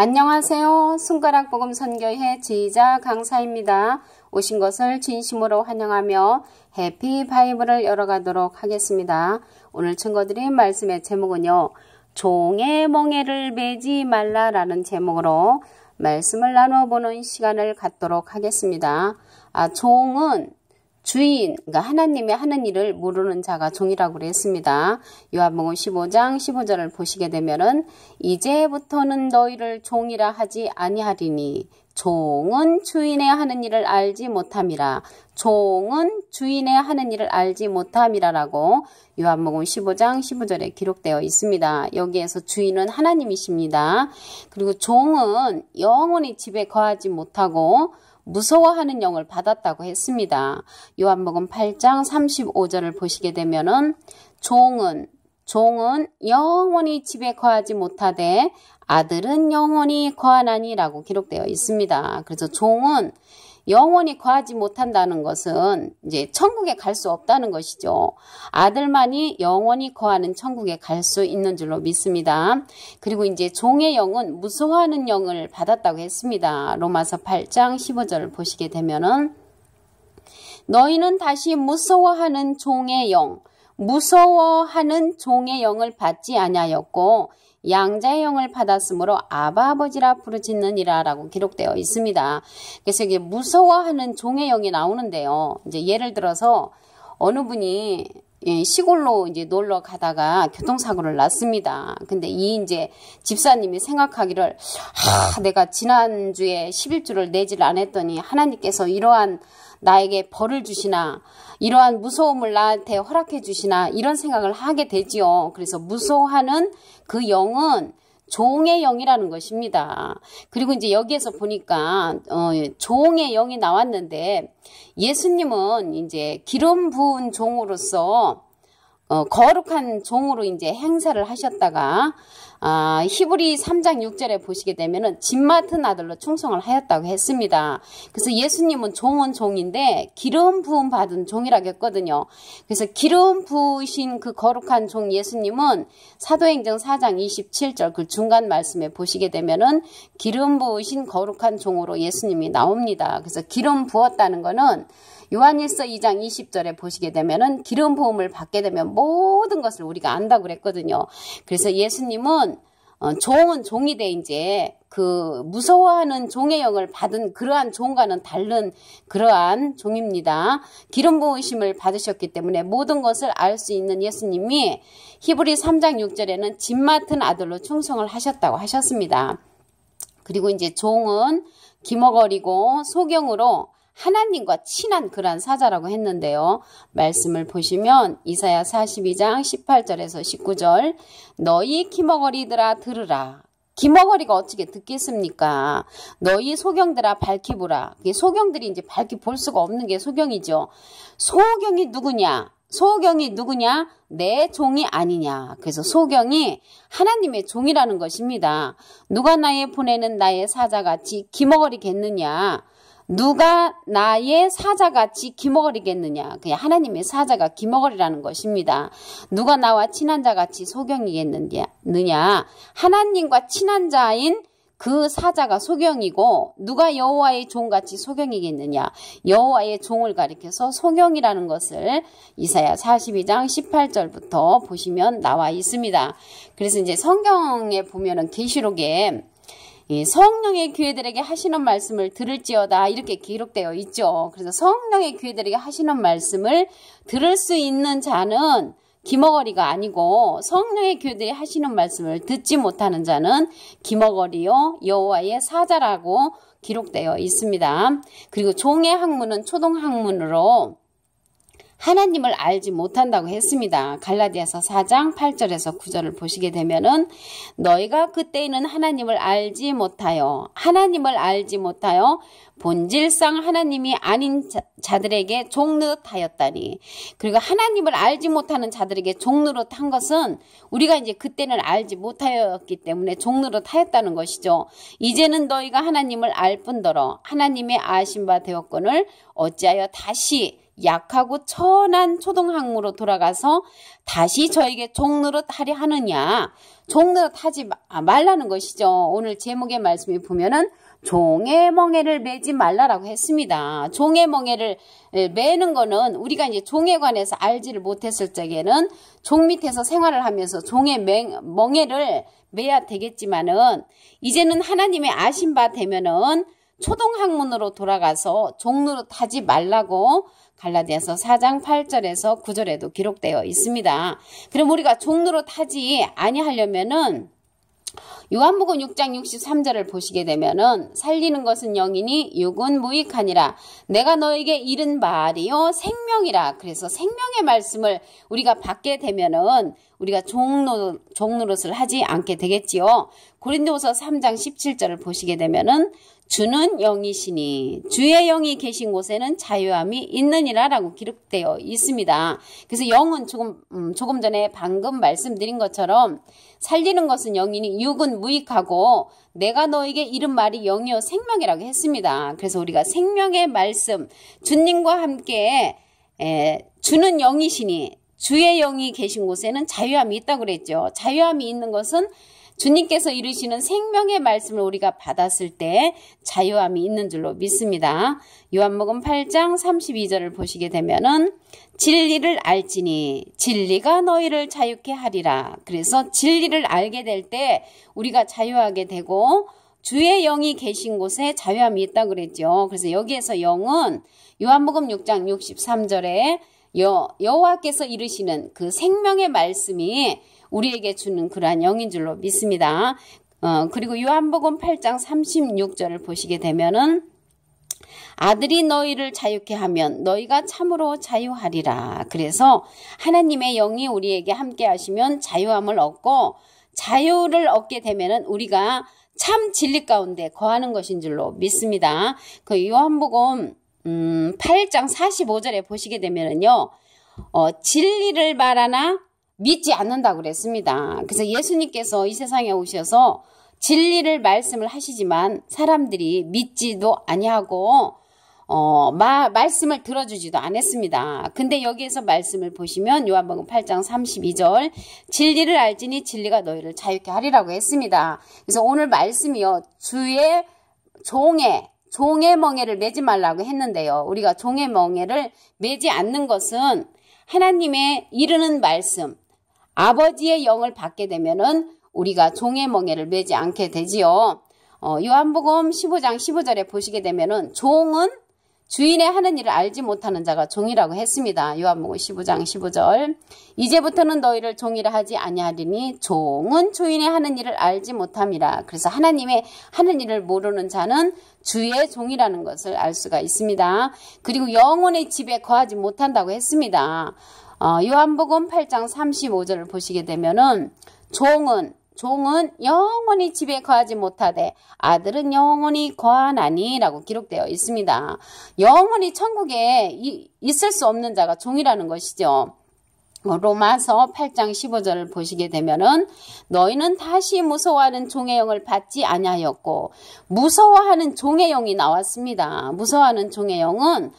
안녕하세요. 손가락 복음 선교회 지휘자 강사입니다. 오신 것을 진심으로 환영하며 해피 바이블을 열어가도록 하겠습니다. 오늘 증거드린 말씀의 제목은요, 종의 멍에를 매지 말라라는 제목으로 말씀을 나누어보는 시간을 갖도록 하겠습니다. 종은 주인, 그러니까 하나님의 하는 일을 모르는 자가 종이라고 그랬습니다. 요한복음 15장 15절을 보시게 되면은 이제부터는 너희를 종이라 하지 아니하리니 종은 주인의 하는 일을 알지 못함이라. 종은 주인의 하는 일을 알지 못함이라라고 요한복음 15장 15절에 기록되어 있습니다. 여기에서 주인은 하나님이십니다. 그리고 종은 영원히 집에 거하지 못하고 무서워하는 영을 받았다고 했습니다. 요한복음 8장 35절을 보시게 되면은 종은 영원히 집에 거하지 못하되 아들은 영원히 거하나니라고 기록되어 있습니다. 그래서 종은 영원히 거하지 못한다는 것은 이제 천국에 갈 수 없다는 것이죠. 아들만이 영원히 거하는 천국에 갈 수 있는 줄로 믿습니다. 그리고 이제 종의 영은 무서워하는 영을 받았다고 했습니다. 로마서 8장 15절을 보시게 되면은 너희는 다시 무서워하는 종의 영을 받지 아니하였고 양자의 영을 받았으므로 아바 아버지라 부르짖느니라 라고 기록되어 있습니다. 그래서 이게 무서워하는 종의 영이 나오는데요. 이제 예를 들어서 어느 분이 시골로 이제 놀러 가다가 교통사고를 났습니다. 근데 이제 집사님이 생각하기를 내가 지난주에 11주를 내질 않았더니 하나님께서 이러한 나에게 벌을 주시나 이러한 무서움을 나한테 허락해 주시나 이런 생각을 하게 되지요. 그래서 무서워하는 그 영은 종의 영이라는 것입니다. 그리고 이제 여기에서 보니까 종의 영이 나왔는데 예수님은 이제 기름 부은 종으로서 거룩한 종으로 이제 행사를 하셨다가 히브리 3장 6절에 보시게 되면은 집 맡은 아들로 충성을 하였다고 했습니다. 그래서 예수님은 종은 종인데 기름 부음 받은 종이라고 했거든요. 그래서 기름 부으신 그 거룩한 종 예수님은 사도행전 4장 27절 그 중간 말씀에 보시게 되면은 기름 부으신 거룩한 종으로 예수님이 나옵니다. 그래서 기름 부었다는 거는 요한일서 2장 20절에 보시게 되면은 기름 부음을 받게 되면 모든 것을 우리가 안다고 그랬거든요. 그래서 예수님은 종은 종이되 이제 그 무서워하는 종의 영을 받은 그러한 종과는 다른 그러한 종입니다. 기름 부으심을 받으셨기 때문에 모든 것을 알 수 있는 예수님이 히브리 3장 6절에는 집 맡은 아들로 충성을 하셨다고 하셨습니다. 그리고 이제 종은 기머거리고 소경으로 하나님과 친한 그러한 사자라고 했는데요. 말씀을 보시면 이사야 42장 18절에서 19절 너희 기머거리들아 들으라. 기머거리가 어떻게 듣겠습니까? 너희 소경들아 밝히 보라. 소경들이 이제 밝히 볼 수가 없는 게 소경이죠. 소경이 누구냐? 내 종이 아니냐. 그래서 소경이 하나님의 종이라는 것입니다. 누가 나의 보내는 나의 사자같이 기머거리겠느냐? 누가 나의 사자같이 기머거리겠느냐. 그냥 하나님의 사자가 기머거리라는 것입니다. 누가 나와 친한 자같이 소경이겠느냐. 하나님과 친한 자인 그 사자가 소경이고 누가 여호와의 종같이 소경이겠느냐. 여호와의 종을 가리켜서 소경이라는 것을 이사야 42장 18절부터 보시면 나와 있습니다. 그래서 이제 성경에 보면은 계시록에 성령의 교회들에게 하시는 말씀을 들을지어다 이렇게 기록되어 있죠. 그래서 성령의 교회들에게 하시는 말씀을 들을 수 있는 자는 기머거리가 아니고 성령의 교회들이 하시는 말씀을 듣지 못하는 자는 기머거리요 여호와의 사자라고 기록되어 있습니다. 그리고 종의 학문은 초동학문으로 하나님을 알지 못한다고 했습니다. 갈라디아서 4장 8절에서 9절을 보시게 되면은 너희가 그때에는 하나님을 알지 못하여 본질상 하나님이 아닌 자들에게 종노릇하였다니. 그리고 하나님을 알지 못하는 자들에게 종노릇한 것은 우리가 이제 그때는 알지 못하였기 때문에 종노릇하였다는 것이죠. 이제는 너희가 하나님을 알 뿐더러 하나님의 아신 바 되었거늘 어찌하여 다시 약하고 천한 초동학무로 돌아가서 다시 저에게 종노릇 하려 하느냐. 종노릇 하지 말라는 것이죠. 오늘 제목의 말씀이 보면은 종의 멍에를 매지 말라라고 했습니다. 종의 멍에를 매는 거는 우리가 이제 종에 관해서 알지를 못했을 적에는 종 밑에서 생활을 하면서 종의 멍에를 매야 되겠지만은 이제는 하나님의 아신 바 되면은 초동학문으로 돌아가서 종노릇 하지 말라고 갈라디아서 4장 8절에서 9절에도 기록되어 있습니다. 그럼 우리가 종노릇 하지 아니하려면은 요한복음 6장 63절을 보시게 되면은 살리는 것은 영이니 육은 무익하니라. 내가 너에게 이른 말이요 생명이라. 그래서 생명의 말씀을 우리가 받게 되면은 우리가 종노릇을 하지 않게 되겠지요. 고린도후서 3장 17절을 보시게 되면은 주는 영이시니 주의 영이 계신 곳에는 자유함이 있느니라 라고 기록되어 있습니다. 그래서 영은 조금 전에 방금 말씀드린 것처럼 살리는 것은 영이니 육은 무익하고 내가 너에게 이른 말이 영이요 생명이라고 했습니다. 그래서 우리가 생명의 말씀 주님과 함께 주는 영이시니 주의 영이 계신 곳에는 자유함이 있다고 그랬죠. 자유함이 있는 것은 주님께서 이루시는 생명의 말씀을 우리가 받았을 때 자유함이 있는 줄로 믿습니다. 요한복음 8장 32절을 보시게 되면은 진리를 알지니 진리가 너희를 자유케 하리라. 그래서 진리를 알게 될 때 우리가 자유하게 되고 주의 영이 계신 곳에 자유함이 있다고 그랬죠. 그래서 여기에서 영은 요한복음 6장 63절에 여호와께서 이루시는 그 생명의 말씀이 우리에게 주는 그러한 영인 줄로 믿습니다. 그리고 요한복음 8장 36절을 보시게 되면은 아들이 너희를 자유케 하면 너희가 참으로 자유하리라. 그래서 하나님의 영이 우리에게 함께 하시면 자유함을 얻고 자유를 얻게 되면은 우리가 참 진리 가운데 거하는 것인 줄로 믿습니다. 그 요한복음 8장 45절에 보시게 되면은요. 진리를 말하나 믿지 않는다고 그랬습니다. 그래서 예수님께서 이 세상에 오셔서 진리를 말씀을 하시지만 사람들이 믿지도 아니하고 말씀을 들어주지도 않았습니다. 근데 여기에서 말씀을 보시면 요한복음 8장 32절 진리를 알지니 진리가 너희를 자유케 하리라고 했습니다. 그래서 오늘 말씀이요. 주의 종의 멍에를 매지 말라고 했는데요. 우리가 종의 멍에를 매지 않는 것은 하나님의 이르는 말씀 아버지의 영을 받게 되면은 우리가 종의 멍에를 매지 않게 되지요. 요한복음 15장 15절에 보시게 되면은 종은 주인의 하는 일을 알지 못하는 자가 종이라고 했습니다. 요한복음 15장 15절 이제부터는 너희를 종이라 하지 아니하리니 종은 주인의 하는 일을 알지 못함이라. 그래서 하나님의 하는 일을 모르는 자는 주의 종이라는 것을 알 수가 있습니다. 그리고 영혼의 집에 거하지 못한다고 했습니다. 요한복음 8장 35절을 보시게 되면은 종은 영원히 집에 거하지 못하되 아들은 영원히 거하나니 라고 기록되어 있습니다. 영원히 천국에 있을 수 없는 자가 종이라는 것이죠. 로마서 8장 15절을 보시게 되면은 너희는 다시 무서워하는 종의 영을 받지 아니하였고 무서워하는 종의 영이 나왔습니다. 무서워하는 종의 영은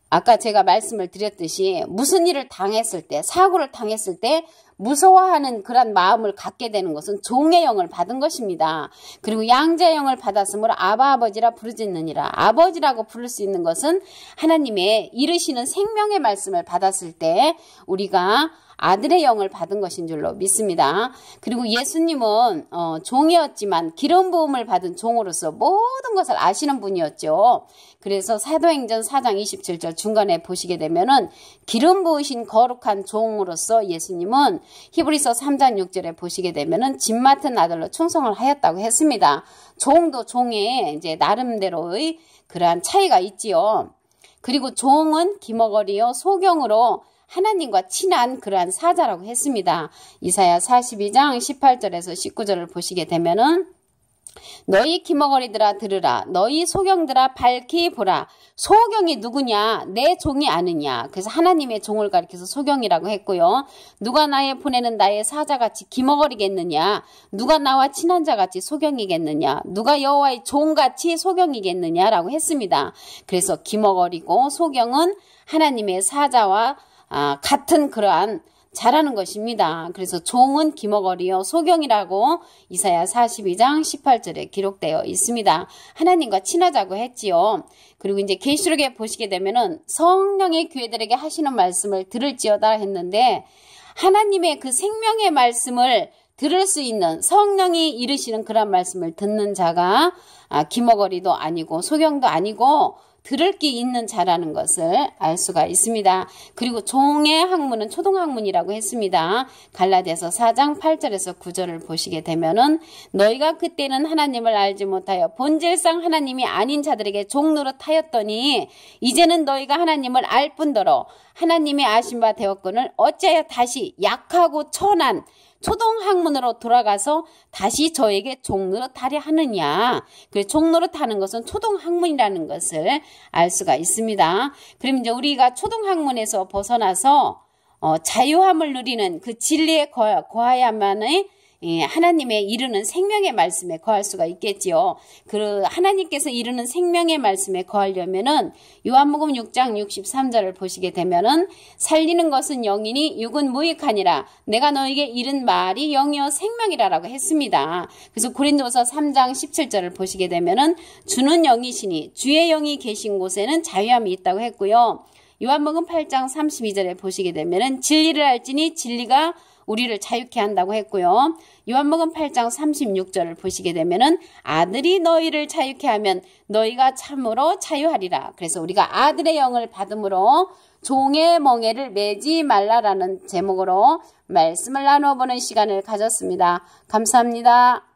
아까 제가 말씀을 드렸듯이 무슨 일을 당했을 때 사고를 당했을 때 무서워하는 그런 마음을 갖게 되는 것은 종의 영을 받은 것입니다. 그리고 양자의 영을 받았으므로 아바 아버지라 부르짖느니라. 아버지라고 부를 수 있는 것은 하나님의 이르시는 생명의 말씀을 받았을 때 우리가 아들의 영을 받은 것인 줄로 믿습니다. 그리고 예수님은 종이었지만 기름 부음을 받은 종으로서 모든 것을 아시는 분이었죠. 그래서 사도행전 4장 27절 중간에 보시게 되면은 기름 부으신 거룩한 종으로서 예수님은 히브리서 3장 6절에 보시게 되면은 집 맡은 아들로 충성을 하였다고 했습니다. 종도 종에 이제 나름대로의 그러한 차이가 있지요. 그리고 종은 기머거리요 소경으로 하나님과 친한 그러한 사자라고 했습니다. 이사야 42장 18절에서 19절을 보시게 되면은 너희 기머거리들아 들으라. 너희 소경들아 밝히 보라. 소경이 누구냐? 내 종이 아느냐? 그래서 하나님의 종을 가리켜서 소경이라고 했고요. 누가 나의 보내는 나의 사자같이 기머거리겠느냐? 누가 나와 친한 자같이 소경이겠느냐? 누가 여호와의 종같이 소경이겠느냐라고 했습니다. 그래서 기머거리고 소경은 하나님의 사자와 같은 그러한 잘하는 것입니다. 그래서 종은 기머거리요 소경이라고 이사야 42장 18절에 기록되어 있습니다. 하나님과 친하자고 했지요. 그리고 이제 계시록에 보시게 되면은 성령의 교회들에게 하시는 말씀을 들을지어다 했는데 하나님의 그 생명의 말씀을 들을 수 있는 성령이 이르시는 그런 말씀을 듣는 자가 기머거리도 아니고 소경도 아니고 들을 게 있는 자라는 것을 알 수가 있습니다. 그리고 종의 학문은 초등학문이라고 했습니다. 갈라디아서 4장 8절에서 9절을 보시게 되면은 너희가 그때는 하나님을 알지 못하여 본질상 하나님이 아닌 자들에게 종노릇하였더니 이제는 너희가 하나님을 알 뿐더러 하나님의 아신 바 되었거늘 어찌하여 다시 약하고 천한 초등학문으로 돌아가서 다시 저에게 종노릇하려 하느냐. 그래서 종노릇하는 것은 초등학문이라는 것을 알 수가 있습니다. 그럼 이제 우리가 초등학문에서 벗어나서 자유함을 누리는 그 진리에 거하야만의 하나님의 이르는 생명의 말씀에 거할 수가 있겠지요. 그 하나님께서 이르는 생명의 말씀에 거하려면은 요한복음 6장 63절을 보시게 되면은 살리는 것은 영이니 육은 무익하니라. 내가 너에게 이른 말이 영이요 생명이라라고 했습니다. 그래서 고린도서 3장 17절을 보시게 되면은 주는 영이시니 주의 영이 계신 곳에는 자유함이 있다고 했고요. 요한복음 8장 32절에 보시게 되면은 진리를 알지니 진리가 우리를 자유케 한다고 했고요. 요한복음 8장 36절을 보시게 되면은 아들이 너희를 자유케 하면 너희가 참으로 자유하리라. 그래서 우리가 아들의 영을 받음으로 종의 멍에를 매지 말라라는 제목으로 말씀을 나눠보는 시간을 가졌습니다. 감사합니다.